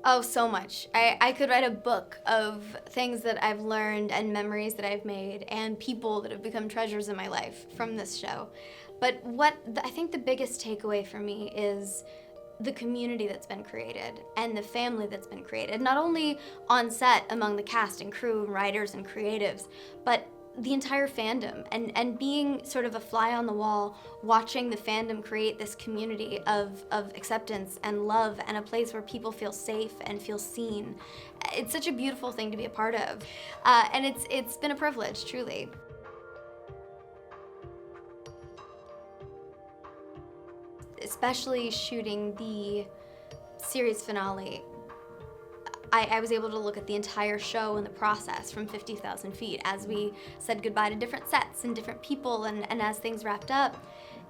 Oh, so much. I could write a book of things that I've learned and memories that I've made and people that have become treasures in my life from this show. But I think the biggest takeaway for me is the community that's been created and the family that's been created, not only on set among the cast and crew and writers and creatives, but the entire fandom, and being sort of a fly on the wall, watching the fandom create this community of acceptance and love and a place where people feel safe and feel seen. It's such a beautiful thing to be a part of. And it's been a privilege, truly. Especially shooting the series finale, I was able to look at the entire show and the process from 50,000 feet as we said goodbye to different sets and different people and as things wrapped up.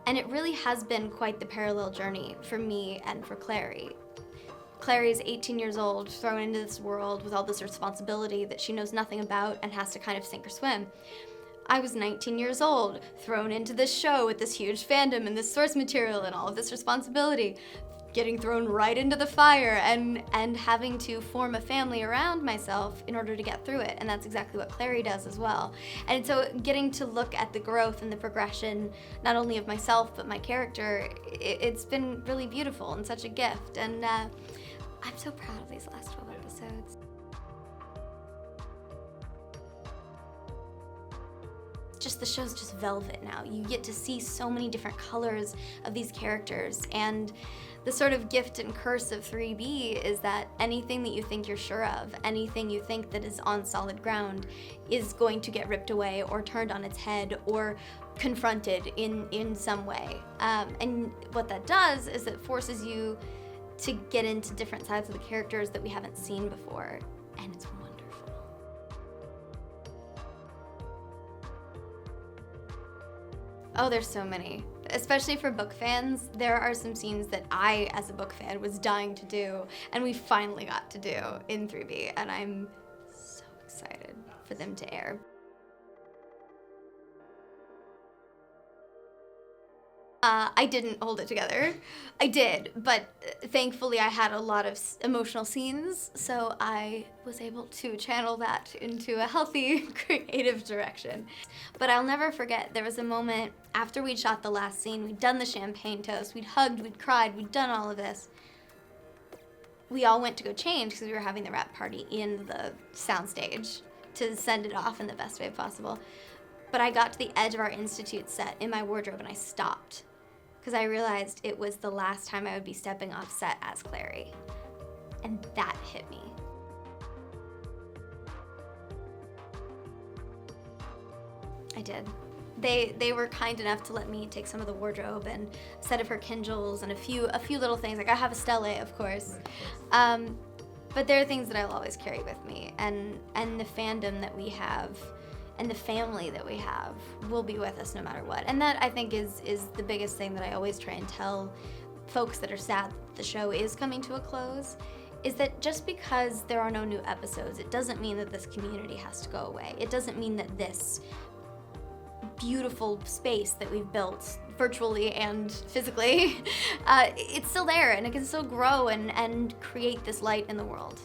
And it really has been quite the parallel journey for me and for Clary. Clary is 18 years old, thrown into this world with all this responsibility that she knows nothing about and has to kind of sink or swim. I was 19 years old, thrown into this show with this huge fandom and this source material and all of this responsibility, getting thrown right into the fire and having to form a family around myself in order to get through it. And that's exactly what Clary does as well. And so getting to look at the growth and the progression, not only of myself, but my character, it's been really beautiful and such a gift. And I'm so proud of these last 12 episodes. Just the show's just velvet now. You get to see so many different colors of these characters, and the sort of gift and curse of 3B is that anything that you think you're sure of, anything you think that is on solid ground, is going to get ripped away or turned on its head or confronted in some way. And what that does is it forces you to get into different sides of the characters that we haven't seen before, and it's wonderful. Oh, there's so many. Especially for book fans, there are some scenes that I, as a book fan, was dying to do, and we finally got to do in 3B, and I'm so excited for them to air. I didn't hold it together. I did, but thankfully I had a lot of emotional scenes, so I was able to channel that into a healthy, creative direction. But I'll never forget, there was a moment after we'd shot the last scene, we'd done the champagne toast, we'd hugged, we'd cried, we'd done all of this. We all went to go change because we were having the wrap party in the soundstage to send it off in the best way possible. But I got to the edge of our Institute set in my wardrobe and I stopped, because I realized it was the last time I would be stepping off set as Clary. And that hit me. I did. They were kind enough to let me take some of the wardrobe and a set of her Kindles and a few little things. Like I have a stele, of course. But there are things that I'll always carry with me, and the fandom that we have and the family that we have will be with us no matter what. And that, I think, is the biggest thing that I always try and tell folks that are sad the show is coming to a close, is that just because there are no new episodes, it doesn't mean that this community has to go away. It doesn't mean that this beautiful space that we've built virtually and physically, it's still there and it can still grow and create this light in the world.